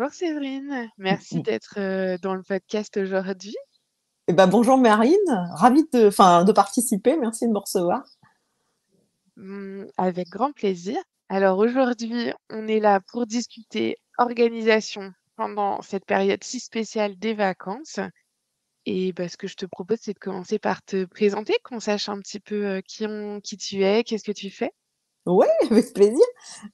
Bonjour Séverine, merci d'être dans le podcast aujourd'hui. Eh ben, bonjour Marine, ravie de participer, merci de me recevoir. Avec grand plaisir. Alors aujourd'hui, on est là pour discuter organisation pendant cette période si spéciale des vacances. Et bah, ce que je te propose, c'est de commencer par te présenter, qu'on sache un petit peu qui tu es, qu'est-ce que tu fais. Ouais, avec plaisir.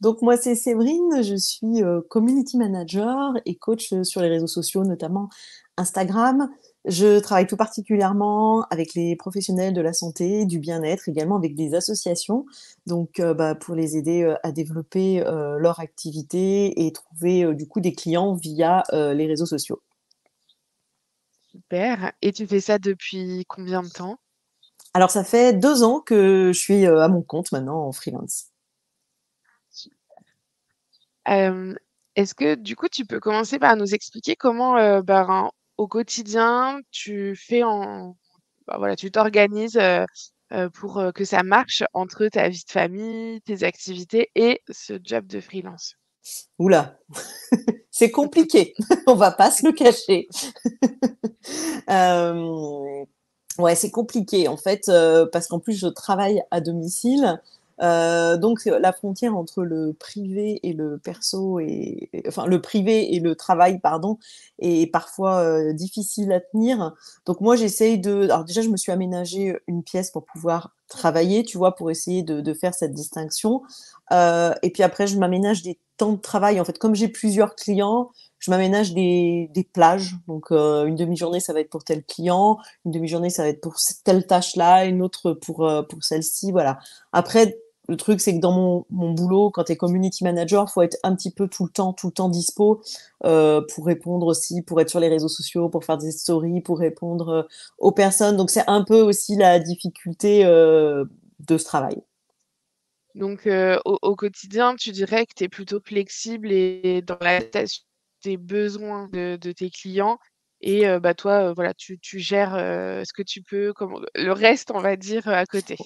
Donc moi c'est Séverine, je suis community manager et coach sur les réseaux sociaux, notamment Instagram. Je travaille tout particulièrement avec les professionnels de la santé, du bien-être, également avec des associations, donc pour les aider à développer leur activité et trouver du coup des clients via les réseaux sociaux. Super. Et tu fais ça depuis combien de temps? Alors ça fait 2 ans que je suis à mon compte maintenant en freelance. Hem, Est-ce que du coup, tu peux commencer par nous expliquer comment, au quotidien, tu fais voilà, tu t'organises, pour, que ça marche entre ta vie de famille, tes activités et ce job de freelance? Oula, c'est compliqué, on va pas se le cacher. Euh, ouais, c'est compliqué en fait, parce qu'en plus je travaille à domicile. Donc la frontière entre le privé et le perso enfin le privé et le travail, pardon, est parfois difficile à tenir. Donc moi j'essaye alors déjà je me suis aménagé une pièce pour pouvoir travailler, tu vois, pour essayer de faire cette distinction. Et puis après je m'aménage des temps de travail. En fait, comme j'ai plusieurs clients, je m'aménage des plages. Donc, une demi-journée, ça va être pour tel client, une demi-journée, ça va être pour telle tâche-là, une autre pour celle-ci, voilà. Après, le truc, c'est que dans mon boulot, quand tu es community manager, faut être un petit peu tout le temps dispo pour répondre aussi, pour être sur les réseaux sociaux, pour faire des stories, pour répondre aux personnes. Donc, c'est un peu aussi la difficulté de ce travail. Donc, au quotidien, tu dirais que tu es plutôt flexible et dans l'adaptation des besoins de tes clients et toi, voilà, tu gères, ce que tu peux, comment le reste, on va dire, à côté.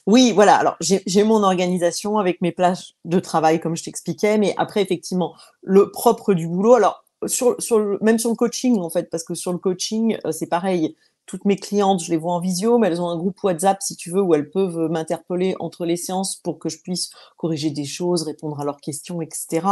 Oui, voilà. Alors, j'ai mon organisation avec mes plages de travail, comme je t'expliquais, mais après, effectivement, le propre du boulot. Alors, même sur le coaching, en fait, parce que sur le coaching, c'est pareil. Toutes mes clientes, je les vois en visio, mais elles ont un groupe WhatsApp, si tu veux, où elles peuvent m'interpeller entre les séances pour que je puisse corriger des choses, répondre à leurs questions, etc.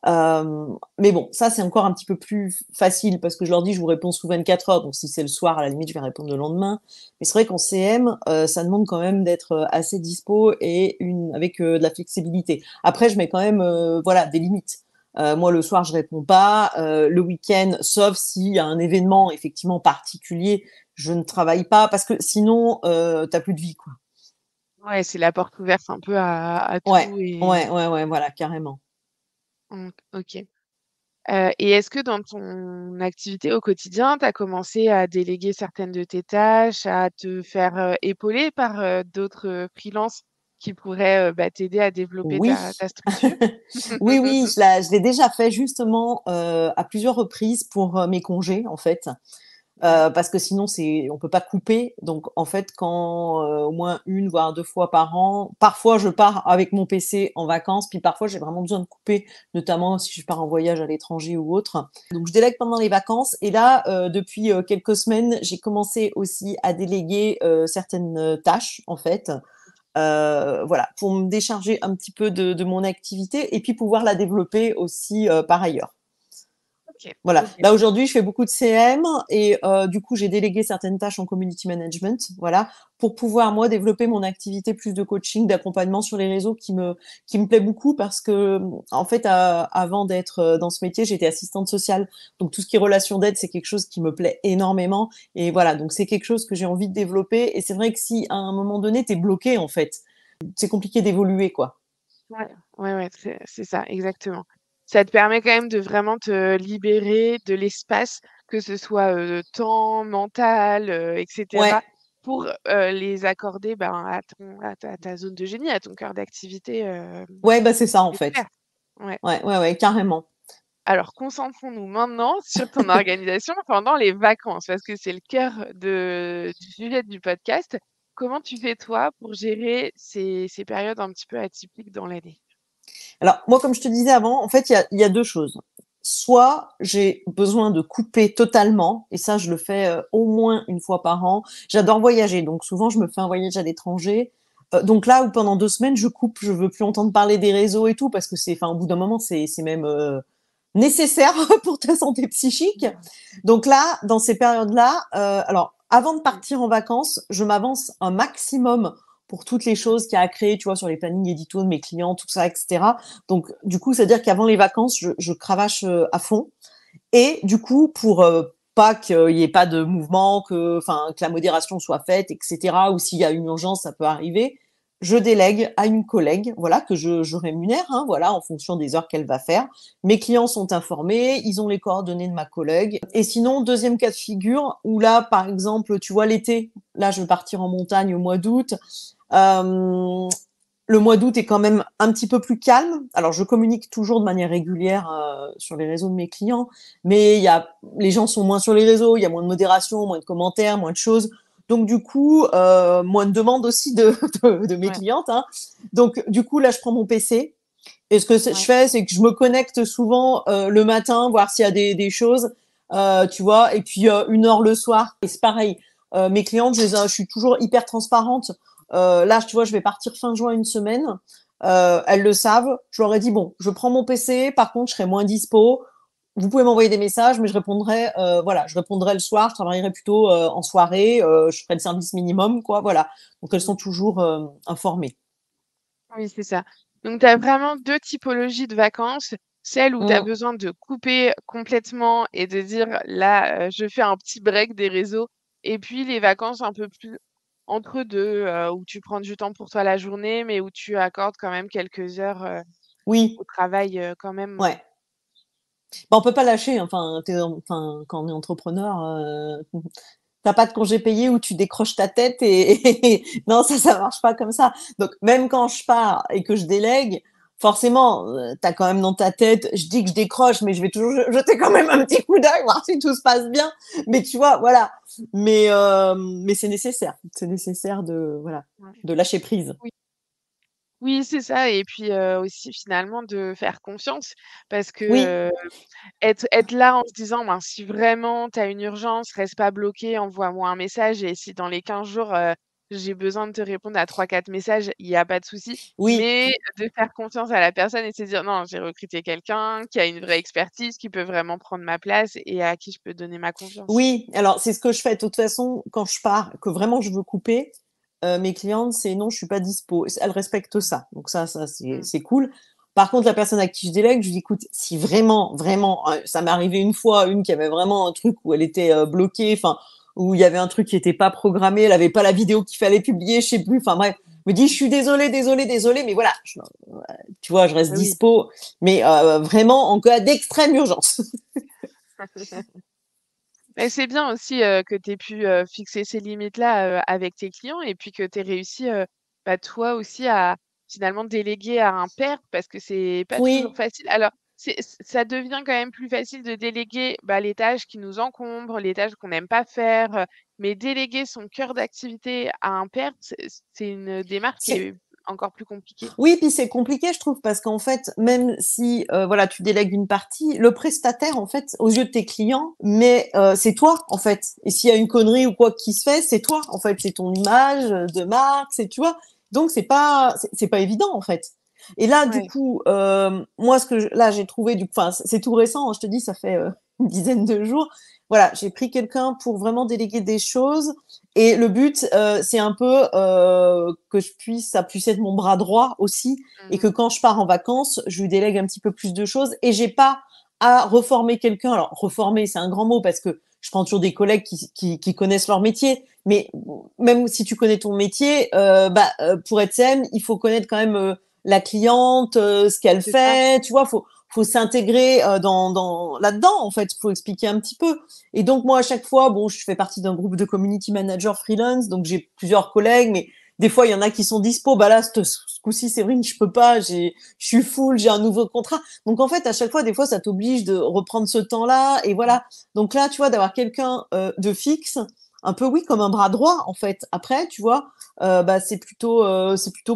Mais bon, ça, c'est encore un petit peu plus facile parce que je leur dis, je vous réponds sous 24 heures. Donc, si c'est le soir, à la limite, je vais répondre le lendemain. Mais c'est vrai qu'en CM, ça demande quand même d'être assez dispo et avec de la flexibilité. Après, je mets quand même voilà, des limites. Moi, le soir, je réponds pas. Le week-end, sauf s'il y a un événement effectivement particulier, je ne travaille pas parce que sinon, t'as plus de vie, quoi. Ouais, c'est la porte ouverte un peu à Ouais, tout et ouais, voilà, carrément. OK. Et est-ce que dans ton activité au quotidien, tu as commencé à déléguer certaines de tes tâches, à te faire, épauler par, d'autres, freelances qui pourraient, t'aider à développer Oui, ta structure? oui, je l'ai déjà fait justement à plusieurs reprises pour mes congés, en fait. Ouais. Parce que sinon on peut pas couper. Donc en fait, quand au moins une voire 2 fois par an, parfois je pars avec mon PC en vacances, puis parfois j'ai vraiment besoin de couper, notamment si je pars en voyage à l'étranger ou autre. Donc je délègue pendant les vacances et là, depuis quelques semaines, j'ai commencé aussi à déléguer certaines tâches en fait. Voilà, pour me décharger un petit peu de mon activité et puis pouvoir la développer aussi par ailleurs. OK, Voilà. OK. Là aujourd'hui, je fais beaucoup de CM et du coup, j'ai délégué certaines tâches en community management, voilà, pour pouvoir moi développer mon activité plus de coaching, d'accompagnement sur les réseaux qui me plaît beaucoup parce que en fait, avant d'être dans ce métier, j'étais assistante sociale, donc tout ce qui est relation d'aide, c'est quelque chose qui me plaît énormément et voilà, donc c'est quelque chose que j'ai envie de développer et c'est vrai que si à un moment donné, t'es bloqué en fait, c'est compliqué d'évoluer quoi. Ouais, ouais, c'est ça, exactement. Ça te permet quand même de vraiment te libérer de l'espace, que ce soit, temps, mental, et Ouais, cetera, pour, les accorder, à ta zone de génie, à ton cœur d'activité, ouais, bah c'est ça en fait. découverte. Ouais. Ouais, carrément. Alors concentrons-nous maintenant sur ton organisation pendant les vacances, parce que c'est le cœur du sujet du podcast. Comment tu fais toi pour gérer ces périodes un petit peu atypiques dans l'année? Alors, moi, comme je te disais avant, en fait, il y a 2 choses. soit j'ai besoin de couper totalement, et ça, je le fais au moins une fois par an. J'adore voyager, donc souvent, je me fais un voyage à l'étranger. Donc là, où pendant 2 semaines, je coupe, je veux plus entendre parler des réseaux et tout, parce que c'est, enfin, au bout d'un moment, c'est même nécessaire pour ta santé psychique. Donc là, dans ces périodes-là, alors, avant de partir en vacances, je m'avance un maximum pour toutes les choses qu'il y a à créer, tu vois, sur les plannings édito de mes clients, tout ça, etc. Donc, du coup, c'est-à-dire qu'avant les vacances, je cravache à fond. Et du coup, pour pas qu'il y ait pas de mouvement, que la modération soit faite, etc. Ou s'il y a une urgence, ça peut arriver. Je délègue à une collègue, voilà, que je rémunère, hein, voilà, en fonction des heures qu'elle va faire. Mes clients sont informés, ils ont les coordonnées de ma collègue. Et sinon, deuxième cas de figure, où là, par exemple, tu vois, l'été, là, je vais partir en montagne au mois d'août. Euh, le mois d'août est quand même un petit peu plus calme. Alors, je communique toujours de manière régulière sur les réseaux de mes clients, mais les gens sont moins sur les réseaux, il y a moins de modération, moins de commentaires, moins de choses. Donc, du coup, moins de demandes aussi de mes Ouais, clientes, hein. Donc, du coup, là, je prends mon PC. Et ce que je ouais, fais, c'est que je me connecte souvent le matin, voir s'il y a des choses, tu vois, et puis 1 heure le soir. Et c'est pareil. Mes clientes, je suis toujours hyper transparente. Là, tu vois, je vais partir fin juin une semaine. Elles le savent. Je leur ai dit, bon, je prends mon PC. Par contre, je serai moins dispo. Vous pouvez m'envoyer des messages, mais voilà, je répondrai le soir. Je travaillerai plutôt en soirée. Je ferai le service minimum, quoi. Voilà. Donc, elles sont toujours informées. oui, c'est ça. Donc, tu as vraiment 2 typologies de vacances. Celles où tu as Mm. besoin de couper complètement et de dire: «Là, je fais un petit break des réseaux» et puis les vacances un peu plus entre 2, où tu prends du temps pour toi la journée, mais où tu accordes quand même quelques heures, Oui, au travail, quand même. ouais. Bah, on peut pas lâcher, enfin, quand on est entrepreneur, t'as pas de congé payé où tu décroches ta tête non, ça marche pas comme ça. Donc même quand je pars et que je délègue, forcément, t'as quand même dans ta tête, je dis que je décroche, mais je vais toujours jeter quand même un petit coup d'œil, voir si tout se passe bien. Mais tu vois, voilà. Mais c'est nécessaire. C'est nécessaire de, voilà, Ouais. de lâcher prise. Oui. Oui, c'est ça et puis, aussi finalement de faire confiance parce Oui, que, être là en se disant: «Ben, si vraiment tu as une urgence, reste pas bloqué, envoie-moi un message et si dans les 15 jours, j'ai besoin de te répondre à 3, 4 messages, il y a pas de souci». oui. Mais de faire confiance à la personne et de se dire: «Non, j'ai recruté quelqu'un qui a une vraie expertise, qui peut vraiment prendre ma place et à qui je peux donner ma confiance». Oui, alors c'est ce que je fais. De toute façon, quand je pars, que vraiment je veux couper, mes clientes, c'est non, je suis pas dispo. Elles respectent Mmh. ça. Donc ça, c'est Mmh. c'est cool. Par contre, la personne à qui je délègue, je lui dis, écoute, si vraiment, vraiment, ça m'est arrivé une fois, une qui avait vraiment un truc où elle était bloquée, enfin, où il y avait un truc qui était pas programmé, elle avait pas la vidéo qu'il fallait publier, je sais plus. Enfin bref, me dit, je suis désolée, désolée, désolée, mais voilà, tu vois, je reste Bah oui. dispo, mais vraiment en cas d'extrême urgence. Mais c'est bien aussi, que tu aies pu, fixer ces limites-là, avec tes clients et puis que tu aies réussi, bah, toi aussi à finalement déléguer à un pair parce que c'est pas toujours Oui, facile. Alors ça devient quand même plus facile de déléguer, bah, les tâches qui nous encombrent, les tâches qu'on n'aime pas faire, mais déléguer son cœur d'activité à un pair, c'est une démarche qui c'est est encore plus compliquée. Oui, puis c'est compliqué, je trouve, parce qu'en fait, même si voilà, tu délègues une partie, le prestataire, en fait, aux yeux de tes clients, mais c'est toi, en fait. Et s'il y a une connerie ou quoi qui se fait, c'est toi, en fait, c'est ton image de marque, c'est tu vois. Donc c'est pas évident, en fait. Et là, du Ouais. coup, moi, là, j'ai trouvé, enfin, c'est tout récent, hein, je te dis, ça fait une dizaine de jours. Voilà, j'ai pris quelqu'un pour vraiment déléguer des choses et le but, c'est un peu que ça puisse être mon bras droit aussi, et que Mmh. quand je pars en vacances, je lui délègue un petit peu plus de choses, et j'ai pas à reformer quelqu'un. Alors reformer, c'est un grand mot parce que je prends toujours des collègues qui connaissent leur métier, mais même si tu connais ton métier, pour être SEM, il faut connaître quand même la cliente, ce qu'elle C'est ça. fait, tu vois, faut s'intégrer dans là-dedans, en fait, faut expliquer un petit peu. Et donc moi à chaque fois, bon, je fais partie d'un groupe de community manager freelance, donc j'ai plusieurs collègues, mais des fois il y en a qui sont dispo. Bah là, ce coup-ci, Séverine, je peux pas, je suis full, j'ai un nouveau contrat. Donc en fait, à chaque fois, des fois, ça t'oblige de reprendre ce temps-là, et Mmh. voilà. Donc là, tu vois, d'avoir quelqu'un de fixe, un peu, oui, comme un bras droit, en fait. Après, tu vois, bah, c'est plutôt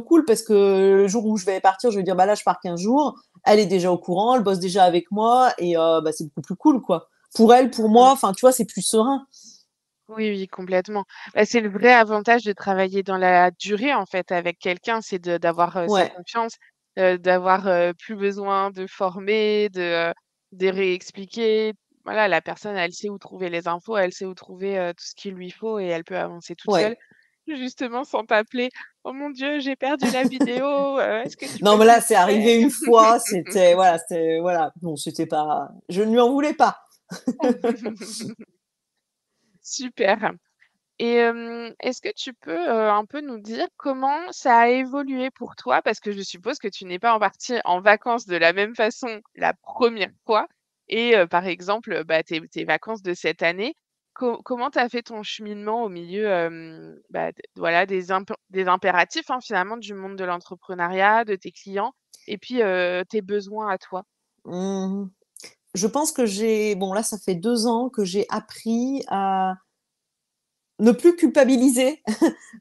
cool parce que le jour où je vais partir, je vais dire, bah là, je pars 15 jours. Elle est déjà au courant, elle bosse déjà avec moi et bah, c'est beaucoup plus cool, quoi. Pour elle, pour moi, enfin, tu vois, c'est plus serein. Oui, oui, complètement. Bah, c'est le vrai avantage de travailler dans la durée, en fait, avec quelqu'un, c'est d'avoir sa Ouais, confiance, d'avoir plus besoin de former, de réexpliquer. Voilà, la personne, elle sait où trouver les infos, elle sait où trouver tout ce qu'il lui faut et elle peut avancer toute seule, ouais. justement sans t'appeler. Oh mon Dieu, j'ai perdu la vidéo, est-ce que tu Non, peux mais me là, c'est récupérer? arrivé une fois, voilà. Bon, c'était pas, je ne lui en voulais pas. Super. Et est-ce que tu peux, un peu nous dire comment ça a évolué pour toi? Parce que je suppose que tu n'es pas partie en vacances de la même façon la première fois et par exemple, bah, tes vacances de cette année, comment tu as fait ton cheminement au milieu, bah, voilà des impératifs, hein, finalement du monde de l'entrepreneuriat, de tes clients et puis, tes besoins à toi? Mmh. Je pense que bon, là, ça fait 2 ans que j'ai appris à ne plus culpabiliser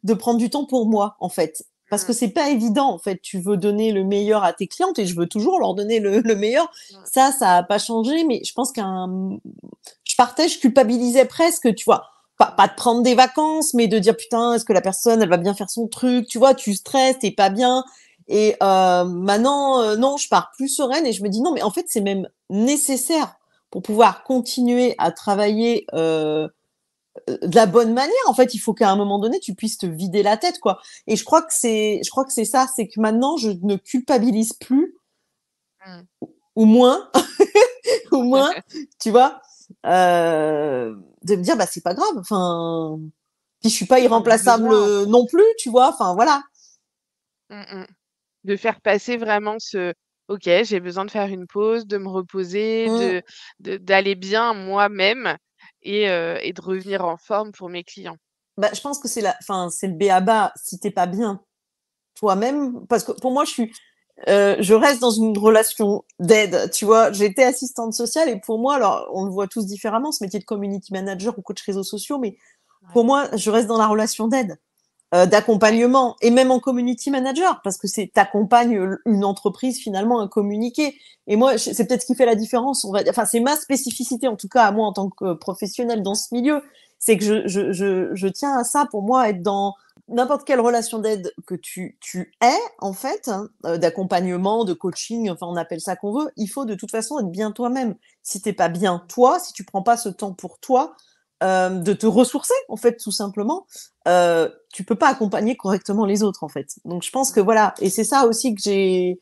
de prendre du temps pour moi, en fait. Parce que Mmh, c'est pas évident, en fait. Tu veux donner le meilleur à tes clientes et je veux toujours leur donner le meilleur. mmh, Ça a pas changé, mais je pense je culpabilisais presque, tu vois. Pas mmh, de prendre des vacances, mais de dire putain, est-ce que la personne, elle va bien faire son truc, tu vois, tu stresses, t'es pas bien. Et maintenant, non, je pars plus sereine et je me dis non, mais en fait, c'est même nécessaire pour pouvoir continuer à travailler de la bonne manière. En fait, il faut qu'à un moment donné, tu puisses te vider la tête, quoi. Et je crois que c'est ça, c'est que maintenant, je ne culpabilise plus, mmh. ou moins, ou moins, tu vois, de me dire, bah, c'est pas grave. Enfin, puis je suis pas Oui, on a irremplaçable besoin, en fait. non plus, tu vois. Enfin, voilà. Mmh mh. De faire passer vraiment ce: «OK, j'ai besoin de faire une pause, de me reposer, Mm. d'aller bien moi-même et de revenir en forme pour mes clients». Bah, je pense que c'est le b.a.-ba. Si t'es pas bien toi-même, parce que pour moi, je reste dans une relation d'aide, tu vois. J'ai été assistante sociale et pour moi, alors on le voit tous différemment, ce métier de community manager ou coach réseaux sociaux, mais Ouais, pour moi, je reste dans la relation d'aide, ouais. d'accompagnement et même en community manager parce que c'est t'accompagnes une entreprise finalement à communiquer. Et moi, c'est peut-être ce qui fait la différence. Enfin, c'est ma spécificité en tout cas à moi en tant que professionnelle dans ce milieu, c'est que je tiens à ça pour moi être dans n'importe quelle relation d'aide que tu aies en fait, hein, d'accompagnement, de coaching, enfin on appelle ça qu'on veut. Il faut de toute façon être bien toi-même. Si t'es pas bien toi, si tu prends pas ce temps pour toi, de te ressourcer en fait tout simplement, tu peux pas accompagner correctement les autres en fait. Donc je pense que Mmh. voilà, et c'est ça aussi que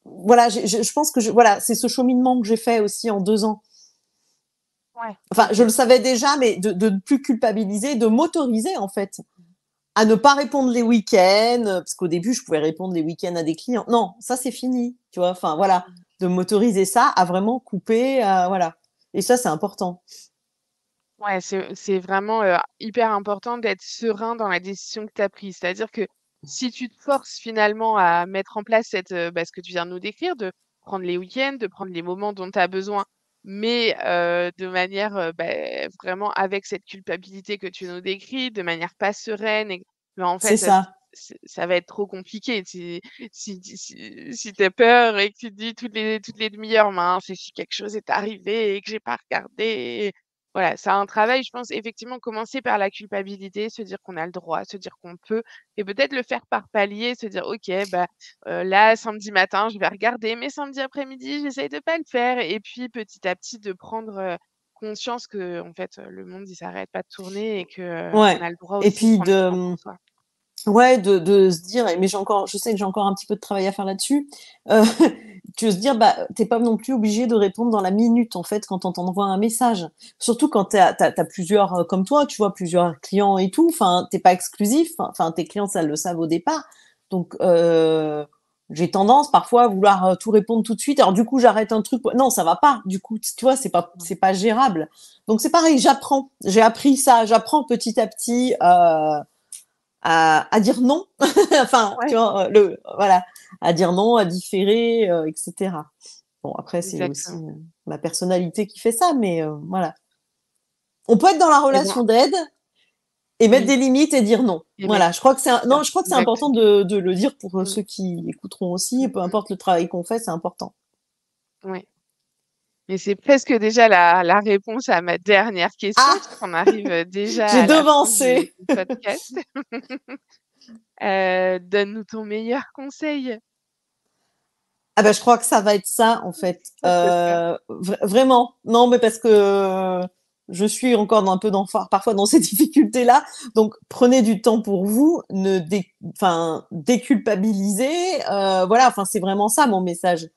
voilà, je pense que voilà, c'est ce cheminement que j'ai fait aussi en 2 ans. Ouais, Enfin, je OK. le savais déjà, mais de ne plus culpabiliser, de m'autoriser en fait à ne pas répondre les week-ends, parce qu'au début je pouvais répondre les week-ends à des clients. Non, ça c'est fini, tu vois. Enfin voilà, Mmh. de m'autoriser ça à vraiment couper, voilà. Et ça c'est important. Ouais, c'est vraiment, hyper important d'être serein dans la décision que tu as prise. C'est-à-dire que si tu te forces finalement à mettre en place bah, ce que tu viens de nous décrire, de prendre les week-ends, de prendre les moments dont tu as besoin, mais de manière, vraiment avec cette culpabilité que tu nous décris, de manière pas sereine et bah, en C'est fait, ça. ça va être trop compliqué. Si tu as peur et que tu te dis toutes les demi-heures: «Mince, et si quelque chose est arrivé et que j'ai pas regardé?» Voilà, c'est un travail, je pense, effectivement, commencer par la culpabilité, se dire qu'on a le droit, se dire qu'on peut et peut-être le faire par palier, se dire: «OK, bah, là, samedi matin, je vais regarder, mais samedi après-midi, j'essaye de pas le faire» et puis petit à petit de prendre, conscience qu'en fait, le monde, il s'arrête pas de tourner et que, on Ouais. a le droit Et aussi de puis prendre du temps pour soi. ouais, de se dire, mais je sais que j'ai encore un petit peu de travail à faire là-dessus. Tu veux se dire, bah, t'es pas non plus obligé de répondre dans la minute, en fait, quand on t'envoie un message. Surtout quand t'as plusieurs, comme toi, tu vois, plusieurs clients et tout. Enfin, t'es pas exclusif. Enfin, tes clients, ça le savent au départ. Donc, j'ai tendance parfois à vouloir tout répondre tout de suite. Alors, du coup, j'arrête un truc. Non, ça va pas. Du coup, tu vois, Mmh. c'est pas gérable. Donc, c'est pareil, j'apprends. J'ai appris ça. J'apprends petit à petit, à dire non, enfin, tu Ouais, vois, voilà, à dire non, à différer, etc. Bon, après, c'est aussi exactement. ma personnalité qui fait ça, mais voilà. On peut être dans la Et ben relation d'aide Et mettre Oui, des limites et dire non. et Voilà, je crois que bien, non, je crois que c'est important exactement. de le dire pour Mmh, ceux qui écouteront aussi, mmh peu mh. importe le travail qu'on fait, c'est important. Ouais. Mais c'est presque déjà la réponse à ma dernière question, Ah! puisqu'on arrive, déjà J'ai à la fin devancé. du podcast. Donne-nous ton meilleur conseil. Ah bah, je crois que ça va être ça, en fait. Ça peut te faire. Vraiment. Non, mais parce que je suis encore dans un peu parfois dans ces difficultés-là. Donc, prenez du temps pour vous, ne enfin, déculpabilisez. Voilà, enfin, c'est vraiment ça mon message.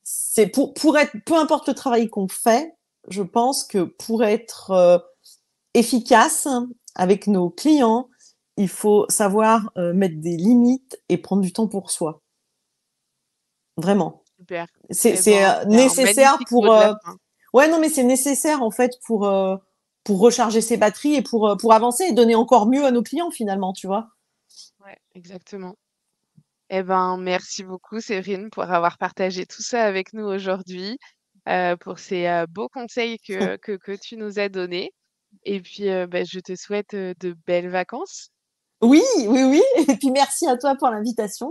C'est pour être, peu importe le travail qu'on fait, je pense que pour être efficace avec nos clients, il faut savoir mettre des limites et prendre du temps pour soi. Vraiment. Super. C'est Eh ben, c'est un nécessaire magnifique mot pour de la fin. ouais, non, mais c'est nécessaire en fait pour recharger ses batteries et pour avancer et donner encore mieux à nos clients finalement, tu vois? Ouais, exactement. Eh ben, merci beaucoup Séverine pour avoir partagé tout ça avec nous aujourd'hui, pour ces, beaux conseils que tu nous as donnés et puis, bah, je te souhaite, de belles vacances. Oui, oui, oui et puis merci à toi pour l'invitation.